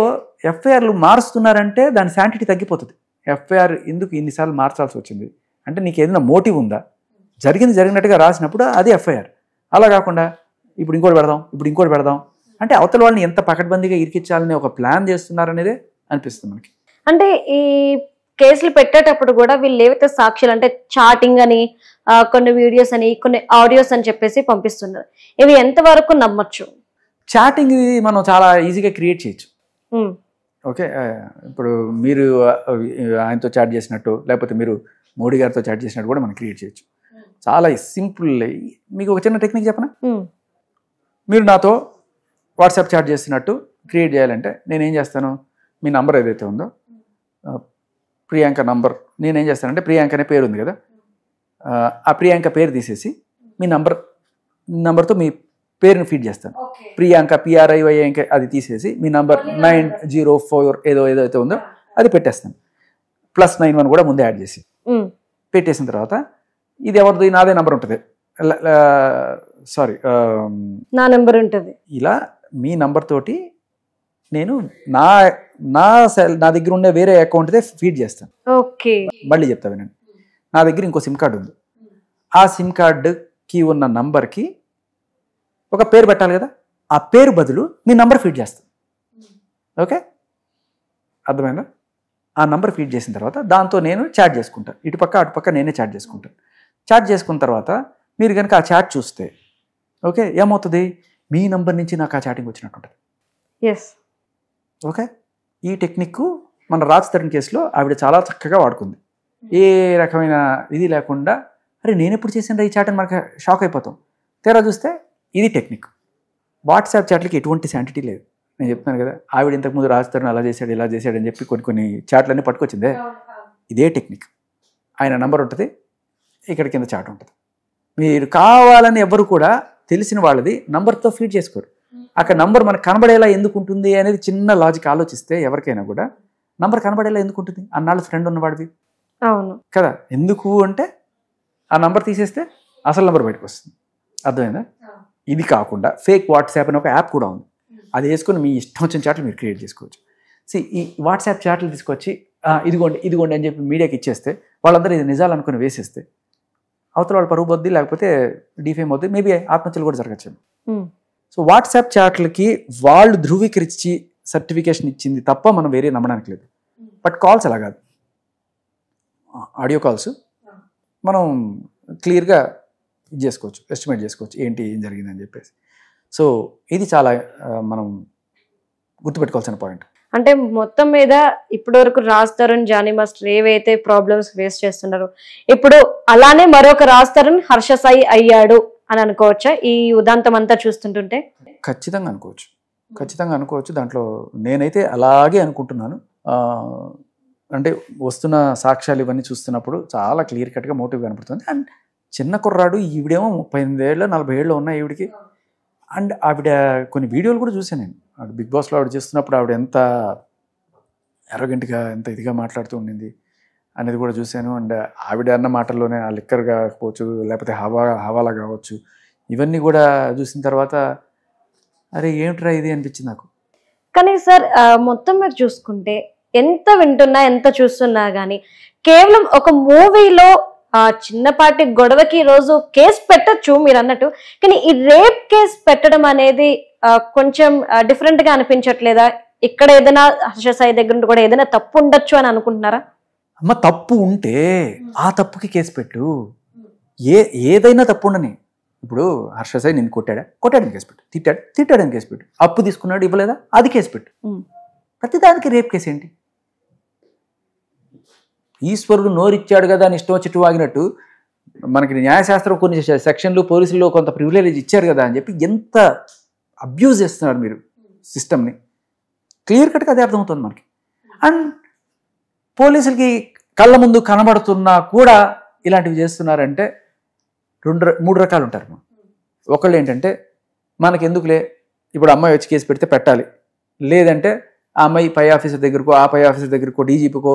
ఎఫ్ఐఆర్లు మారుస్తున్నారంటే దాని శాంటిటీ తగ్గిపోతుంది. ఎఫ్ఐఆర్ ఎందుకు ఇన్నిసార్లు మార్చాల్సి వచ్చింది అంటే నీకు ఏదైనా మోటివ్ ఉందా, జరిగినట్టుగా రాసినప్పుడు అది ఎఫ్ఐఆర్. అలా కాకుండా ఇప్పుడు ఇంకోటి పెడదాం అంటే అవతల వాళ్ళని ఎంత పకడ్బందీగా ఇరికించాలని ఒక ప్లాన్ చేస్తున్నారనేదే అనిపిస్తుంది మనకి. అంటే ఈ కేసులు పెట్టేటప్పుడు కూడా వీళ్ళు ఏవైతే సాక్ష్యాలు అంటే చాటింగ్ అని కొన్ని వీడియోస్ అని కొన్ని ఆడియోస్ అని చెప్పేసి పంపిస్తున్నారు, ఇవి ఎంతవరకు నమ్మచ్చు? చాటింగ్ మనం చాలా ఈజీగా క్రియేట్ చేయొచ్చు. ఓకే, ఇప్పుడు మీరు ఆయనతో చాట్ చేసినట్టు లేకపోతే మీరు మోడీ గారితో చాట్ చేసినట్టు కూడా మనం క్రియేట్ చేయొచ్చు. చాలా సింపుల్. మీకు ఒక చిన్న టెక్నిక్ చెప్పనా? మీరు నాతో వాట్సాప్ చాట్ చేస్తున్నట్టు క్రియేట్ చేయాలంటే నేనేం చేస్తాను, మీ నంబర్ ఏదైతే ఉందో ప్రియాంక నంబర్, నేనేం చేస్తానంటే ప్రియాంక అనే పేరు ఉంది కదా, ఆ ప్రియాంక పేరు తీసేసి మీ నంబర్తో మీ పేరుని ఫీడ్ చేస్తాను. ప్రియాంక PRIYANK అది తీసేసి మీ నంబర్ 904 ఏదైతే ఉందో అది పెట్టేస్తాను. +91 కూడా ముందే యాడ్ చేసి పెట్టేసిన తర్వాత ఇది ఎవరిది, నాదే నంబర్ ఉంటుంది, సారీ నా నంబర్ ఉంటుంది. ఇలా మీ నంబర్ తోటి నేను నా దగ్గర ఉండే వేరే అకౌంట్దే ఫీడ్ చేస్తాను. ఓకే, మళ్ళీ చెప్తా వినండి. నా దగ్గర ఇంకో సిమ్ కార్డు ఉంది, ఆ సిమ్ కార్డుకి ఉన్న నంబర్కి ఒక పేరు పెట్టాలి కదా, ఆ పేరు బదులు మీ నంబర్ ఫీడ్ చేస్తాను. ఓకే, అర్థమైందా? ఆ నంబర్ ఫీడ్ చేసిన తర్వాత దాంతో నేను చాట్ చేసుకుంటాను, ఇటుపక్క అటుపక్క నేనే చాట్ చేసుకుంటాను. చాట్ చేసుకున్న తర్వాత మీరు కనుక ఆ చాట్ చూస్తే ఓకే ఏమవుతుంది, మీ నంబర్ నుంచి నాకు ఆ చాటింగ్ వచ్చినట్టు ఉంటుంది. Yes, okay. ఈ టెక్నిక్ మన రాజ్ తరుణ్ కేసులో ఆవిడ చాలా చక్కగా వాడుకుంది. ఏ రకమైన ఇది లేకుండా అరే నేను ఎప్పుడు చేసిన ఈ చాట్ అని మనకు షాక్ అయిపోతాం. తీరా చూస్తే ఇది టెక్నిక్. వాట్సాప్ చాట్లకి ఎటువంటి శాంటిటీ లేదు. నేను చెప్తున్నాను కదా, ఆవిడ ఇంతకుముందు రాజ్ తరుణ్ అలా చేశాడు ఇలా చేశాడు అని చెప్పి కొన్ని చాట్లన్నీ పట్టుకొచ్చిందే, ఇదే టెక్నిక్. ఆయన నంబర్ ఉంటుంది, ఇక్కడ కింద చాట్ ఉంటుంది. మీరు కావాలని ఎవరు కూడా తెలిసిన వాళ్ళది నంబర్తో ఫీడ్ చేసుకోరు. అక్కడ నంబర్ మనకు కనబడేలా ఎందుకు ఉంటుంది అనేది చిన్న లాజిక్ ఆలోచిస్తే ఎవరికైనా కూడా నంబర్ కనబడేలా ఎందుకు ఉంటుంది, అన్నాళ్ళు ఫ్రెండ్ ఉన్నవాడిది అవును కదా. ఎందుకు అంటే ఆ నంబర్ తీసేస్తే అసలు నంబర్ బయటకు వస్తుంది. అర్థమైందా? ఇది కాకుండా ఫేక్ వాట్సాప్ అని ఒక యాప్ కూడా ఉంది, అది వేసుకొని మీ ఇష్టం వచ్చిన చాట్లు మీరు క్రియేట్ చేసుకోవచ్చు. ఈ వాట్సాప్ చాట్లు తీసుకొచ్చి ఇదిగోండి అని చెప్పి మీడియాకి ఇచ్చేస్తే వాళ్ళందరూ ఇది నిజాలు అనుకుని వేసేస్తే అవతల వాళ్ళు పరుగు పోద్ది, లేకపోతే డిఫేమ్ అవుద్ది, మేబీ ఆత్మహత్యలు కూడా జరగచ్చు. సో వాట్సాప్ చాట్లకి వాళ్ళు ధృవీకరించి సర్టిఫికేషన్ ఇచ్చింది తప్ప మనం వేరే నమ్మడానికి లేదు. బట్ కాల్స్ అలా కాదు, ఆడియో కాల్స్ మనం క్లియర్గా ఇది చేసుకోవచ్చు, ఎస్టిమేట్ చేసుకోవచ్చు ఏం జరిగిందని చెప్పేసి. సో ఇది చాలా మనం గుర్తుపెట్టుకోవాల్సిన పాయింట్. అంటే మొత్తం మీద ఇప్పటి వరకు రాజ్ తరుణ్, జానీ మాస్టర్ ఏవైతే ప్రాబ్లమ్స్ ఫేస్ చేస్తున్నారో ఇప్పుడు అలానే మరొక రాజ్ తరుణ్ హర్ష సాయి అయ్యాడు అని అనుకోవచ్చా ఈ ఉదాంతం అంతా చూస్తుంటుంటే? ఖచ్చితంగా అనుకోవచ్చు. దాంట్లో నేనైతే అలాగే అనుకుంటున్నాను. అంటే వస్తున్న సాక్ష్యాలు ఇవన్నీ చూస్తున్నప్పుడు చాలా క్లియర్ కట్గా మోటివ్ కనపడుతుంది. అండ్ చిన్న కుర్రాడు, ఈవిడేమో 38 ఏళ్ళు 40 ఏళ్ళు ఉన్నాయి ఈవిడికి. అండ్ ఆవిడ కొన్ని వీడియోలు కూడా చూసాను నేను, బిగ్ బాస్లో ఆవిడ చేస్తున్నప్పుడు ఆవిడ ఎంత ఎర్రగంటిగా ఎంత ఇదిగా మాట్లాడుతూ ఉండింది అనేది కూడా చూశాను. అండ్ ఆవిడ అన్న మాటల్లోనే ఆ లిక్కర్ కావచ్చు లేకపోతే హవాలా కావచ్చు, ఇవన్నీ కూడా చూసిన తర్వాత అరే ఏమిట్రా ఇది అనిపించింది నాకు. కానీ సార్ మొత్తం మీరు చూసుకుంటే ఎంత వింటున్నా ఎంత చూస్తున్నా గానీ కేవలం ఒక మూవీలో చిన్నపాటి గొడవకి ఈ రోజు కేసు పెట్టచ్చు మీరు అన్నట్టు, కానీ ఈ రేప్ కేసు పెట్టడం అనేది కొంచెం డిఫరెంట్ గా అనిపించట్లేదా? ఇక్కడ ఏదైనా హర్ష సాయి దగ్గర కూడా ఏదైనా తప్పు ఉండొచ్చు అని అనుకుంటున్నారా? అమ్మ తప్పు ఉంటే ఆ తప్పుకి కేసు పెట్టు. ఏదైనా తప్పు ఉండని. ఇప్పుడు హర్ష సాయి నిన్ను కొట్టాడని కేసు పెట్టు, తిట్టాడని కేసు పెట్టు, అప్పు తీసుకున్నాడు ఇవ్వలేదా అది కేసు పెట్టు. ప్రతిదానికి రేప్ కేసు ఏంటి? ఈశ్వరుడు నోరిచ్చాడు కదా అని ఇష్టం వచ్చి వాగినట్టు మనకి న్యాయశాస్త్రం కొన్ని సెక్షన్లు పోలీసుల్లో కొంత ప్రివిలేజ్ ఇచ్చారు కదా అని చెప్పి ఎంత అబ్యూజ్ చేస్తున్నారు మీరు సిస్టమ్ని. క్లియర్ కట్గా అదే అర్థమవుతుంది మనకి. అండ్ పోలీసులకి కళ్ళ ముందు కనబడుతున్నా కూడా ఇలాంటివి చేస్తున్నారంటే మూడు రకాలు ఉంటారు. ఒకళ్ళు ఏంటంటే మనకి ఎందుకులే, ఇప్పుడు అమ్మాయి వచ్చి కేసు పెడితే పెట్టాలి, లేదంటే ఆ అమ్మాయి పై ఆఫీసర్ దగ్గరకో ఆ పై ఆఫీసర్ దగ్గరకో డీజీపీకో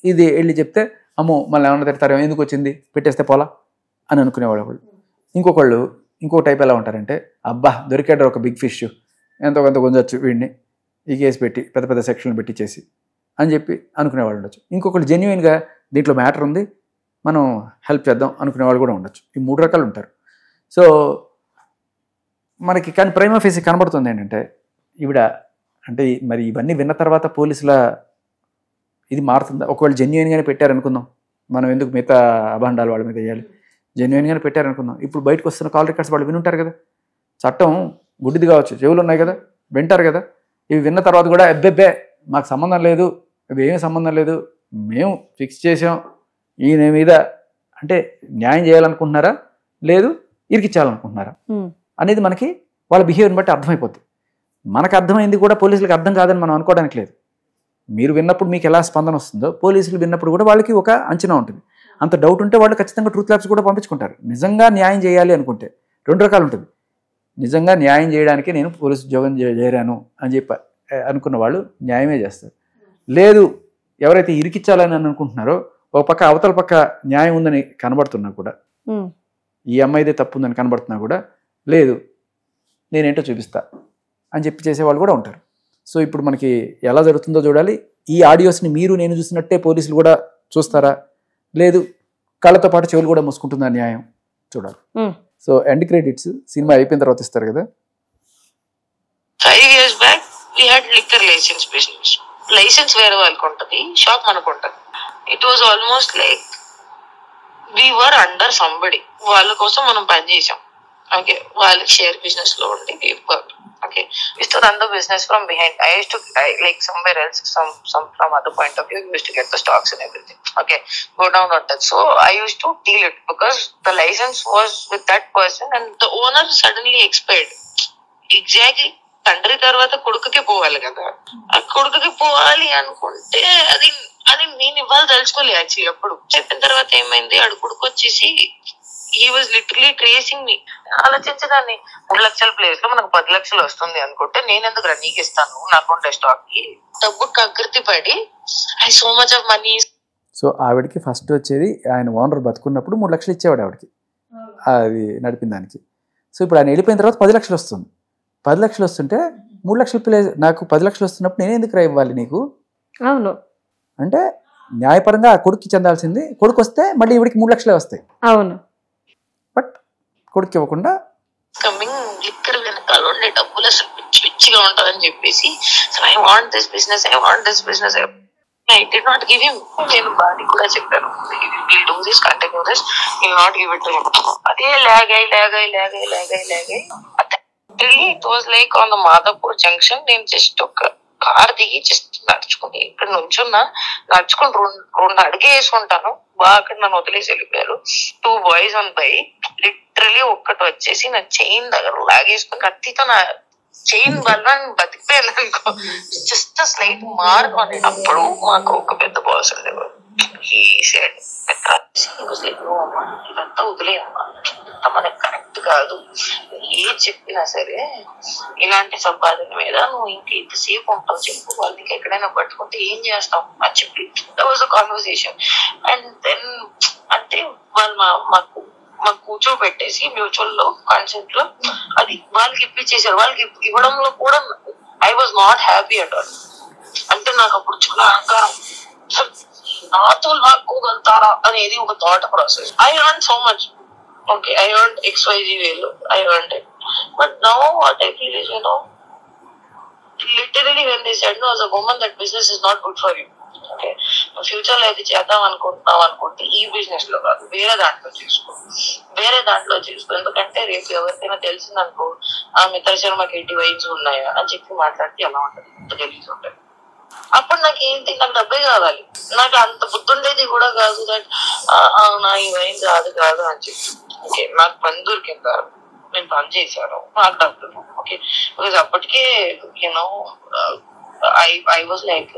ఇది వెళ్ళి చెప్తే అమ్మో మళ్ళీ ఏమన్నా తిడతారు, ఎందుకు వచ్చింది పెట్టేస్తే పోలా అని అనుకునేవాళ్ళు ఒకళ్ళు. ఇంకో టైప్ ఎలా ఉంటారంటే అబ్బా దొరికాడు ఒక బిగ్ ఫిష్, ఎంతో కొంత గుంజొచ్చు వీడిని, ఈ కేసు పెట్టి పెద్ద పెద్ద సెక్షన్లు పెట్టించేసి అని చెప్పి అనుకునేవాళ్ళు ఉండొచ్చు. ఇంకొకళ్ళు జెన్యున్గా దీంట్లో మ్యాటర్ ఉంది మనం హెల్ప్ చేద్దాం అనుకునేవాళ్ళు కూడా ఉండొచ్చు. ఈ మూడు రకాలు ఉంటారు. సో మనకి కానీ ప్రైమా ఫేసి కనబడుతుంది ఏంటంటే ఈవిడ అంటే మరి ఇవన్నీ విన్న తర్వాత పోలీసుల ఇది మారుతుందా? ఒకవేళ జెన్యున్గానే పెట్టారనుకుందాం, మనం ఎందుకు మిగతా అభాండాలు వాళ్ళ మీద వేయాలి, జెన్యున్గానే పెట్టారనుకుందాం. ఇప్పుడు బయటకు వస్తున్న కాల్ రికార్డ్స్ వాళ్ళు వినుంటారు కదా, చట్టం గుడ్డిది కావచ్చు, చెవులు ఉన్నాయి కదా, వింటారు కదా. ఇవి విన్న తర్వాత కూడా అబ్బెబ్బే మాకు సంబంధం లేదు, ఇవి ఏమీ సంబంధం లేదు, మేము ఫిక్స్ చేసాం ఈయన మీద అంటే న్యాయం చేయాలనుకుంటున్నారా లేదు ఇరికిచ్చాలనుకుంటున్నారా అనేది మనకి వాళ్ళ బిహేవియర్ని బట్టి అర్థమైపోతుంది. మనకు అర్థమైంది కూడా పోలీసులకు అర్థం కాదని మనం అనుకోవడానికి లేదు. మీరు విన్నప్పుడు మీకు ఎలా స్పందన వస్తుందో పోలీసులు విన్నప్పుడు కూడా వాళ్ళకి ఒక అంచనా ఉంటుంది. అంత డౌట్ ఉంటే వాళ్ళు ఖచ్చితంగా ట్రూత్ ల్యాబ్స్ కూడా పంపించుకుంటారు. నిజంగా న్యాయం చేయాలి అనుకుంటే రెండు రకాలు ఉంటుంది. నిజంగా న్యాయం చేయడానికి నేను పోలీసు ఉద్యోగం చేరాను అని చెప్పి అనుకున్న వాళ్ళు న్యాయమే చేస్తారు. లేదు ఎవరైతే ఇరికిచ్చాలని అనుకుంటున్నారో ఒక పక్క అవతల పక్క న్యాయం ఉందని కనబడుతున్నా కూడా, ఈ అమ్మాయిదే తప్పు ఉందని కనబడుతున్నా కూడా లేదు నేనేంటో చూపిస్తా అని చెప్పి చేసేవాళ్ళు కూడా ఉంటారు. సో ఇప్పుడు మనకి ఎలా జరుగుతుందో చూడాలి. ఈ ఆడియోస్ని మీరు నేను చూసినట్టే పోలీసులు కూడా చూస్తారా, లేదు కళ్ళతో పాటు చెవులు కూడా మూసుకుంటుందా న్యాయం చూడాలి. సో ఎండ్ క్రెడిట్స్ సినిమా అయిపోయిన తర్వాత ఇస్తారు కదా. 5 years back we had liquor license business. License వేరే వాళ్ళకి ఉంటుంది, షాప్ మనకు ఉంటుంది. It was almost like we were under somebody. వాళ్ళ కోసం మనం పనిచేసాం. ఓకే, వాళ్ళకి షేర్ బిజినెస్ లో ఉండి okay, we stood on the business from behind. I used to like somewhere else, some from other point of view, we used to get the stocks and everything. Okay, go down on that. So I used to deal it because the license was with that person and the owner suddenly expired. Exactly. తండ్రి తర్వాత కొడుకుకి పోవాలి కదా, ఆ కొడుకుకి పోవాలి అనుకుంటే అది నేను ఇవ్వాలి తలుచుకోలే. యాక్చువల్లీ అప్పుడు చెప్పిన తర్వాత ఏమైంది, ఆడు కొడుకు వచ్చేసి he was literally tracing me. ఆలోచించదాన్ని 3 లక్షల ప్లేస్ లో మనకు 10 లక్షలు వస్తుంది అనుకుంటే నేను ఎందుకు నీకు ఇస్తాను, నాకు ఉండే స్టాక్ కి డబ్బు కకృతి పడి I so much of money. So ఆవిడకి ఫస్ట్ వచ్చేది ఆయన ఓనర్ బతుకున్నప్పుడు 3 లక్షలు ఇచ్చేవాడు ఆవిడకి అది నడిపిన దానికి. సో ఇప్పుడు ఆయన వెళ్ళిపోయిన తర్వాత 10 లక్షలు వస్తుంది. 10 లక్షలు వస్తుంటే 3 లక్షల ప్లేస్ నాకు 10 లక్షలు వస్తున్నప్పుడు నేను ఎందుకు ఇవ్వాలి నీకు? అవును అంటే న్యాయపరంగా ఆ కొడుక్కి చెందాల్సింది, కొడుకు వస్తే మళ్ళీ ఇవిడికి 3 లక్షలే వస్తాయి. అవును, బట్ కొడుకు ఇవ్వకుండా కమింగ్ లిక్కర్ వెనకాల ఉండే డబ్బులు అసలు పిచ్చి పిచ్చిగా ఉంటుందని చెప్పేసి I want this business, I want this business. I did not give him. నేను బాడీ కూడా చెప్పాను, we'll do this, continue this, we'll not give it to him. అదే లాగాయి Really, it was like on the Madhapur junction. నేను just ఒక car దిగి just నడుచుకుని ఇక్కడ నుంచున్నా, నడుచుకుని 2 అడుగే వేసుకుంటాను. బాగా అక్కడ నన్ను వదిలేసి వెళ్ళిపోయారు. 2 boys on bike. లిటరలీ ఒక్కటి వచ్చేసి నా చైన్ దగ్గర లాగేసుకుని కత్తితో నా చైన్ వల్ల బతికిపోయాను అనుకో. జస్ట్ స్లైట్ మార్క్ అని. అప్పుడు మాకు ఒక పెద్ద బాస్ ఉండేవారు. He said, ఇదంతా వదిలేయమ్మా, మనకి కరెక్ట్ కాదు, ఏ చెప్పినా సరే ఇలాంటి సంపాదన మీద నువ్వు ఇంక ఇంతసేపు ఉంటావు చెప్పు, వాళ్ళకి ఎక్కడైనా పట్టుకుంటే ఏం చేస్తావు అని చెప్పి that was the conversation. And then అంటే వాళ్ళు మాకు కూర్చోబెట్టేసి మ్యూచువల్ లో కాన్సెప్ట్ లో అది వాళ్ళకి ఇప్పించేసారు. వాళ్ళకి ఇవ్వడంలో కూడా I was not happy at all. అంటే నాకు అప్పుడు చాలా అహంకారం, నాతో లాక్కోగలుగుతారా అనేది ఒక thought process. I earn so much, okay, I earn XYZ వేలు, I earn it. But now what I feel is, literally when they said, no, as a woman that business is not good for you, okay, future లో అయితే చేద్దాం అనుకుంటున్నావు అనుకుంటే ఈ business లో కాదు, వేరే దాంట్లో చేసుకో. ఎందుకంటే రేపు ఎవరికైనా తెలిసిందనుకో ఆ మిత్ర శర్మకి 80 వైన్స్ ఉన్నాయా అని చెప్పి మాట్లాడితే ఎలా ఉంటుంది, తెలిసి ఉంటుంది. అప్పుడు నాకు ఏంటి, నాకు డబ్బే కావాలి, నాకు అంత బుద్ధుండేది కూడా కాదు దట్ నా ఈ వైన్ కాదు అని చెప్పి. ఓకే, నాకు పని దొరికింది కాదు, నేను పని చేశాను, నాకు డబ్బులు. ఓకే, బికాజ్ అప్పటికే I was like,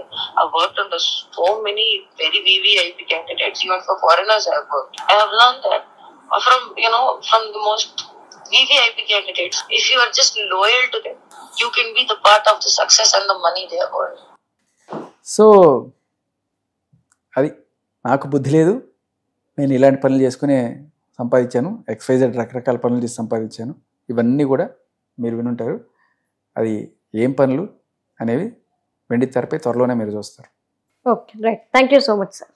I worked on so many very VVIP candidates, even for foreigners I have worked. I have learned that from the most VVIP candidates, if you are just loyal to them, you can be the part of the success and the money they are earning. So అది నాకు బుద్ధి లేదు, నేను ఇలాంటి పనులు చేసుకునే సంపాదించాను, XYZ రకరకాల పనులు చేసి సంపాదించాను. ఇవన్నీ కూడా మీరు వినుంటారు. అది ఏం పనులు అనేవి వెండి తెరపై త్వరలోనే మీరు చూస్తారు. Okay, right. Thank you so much sir.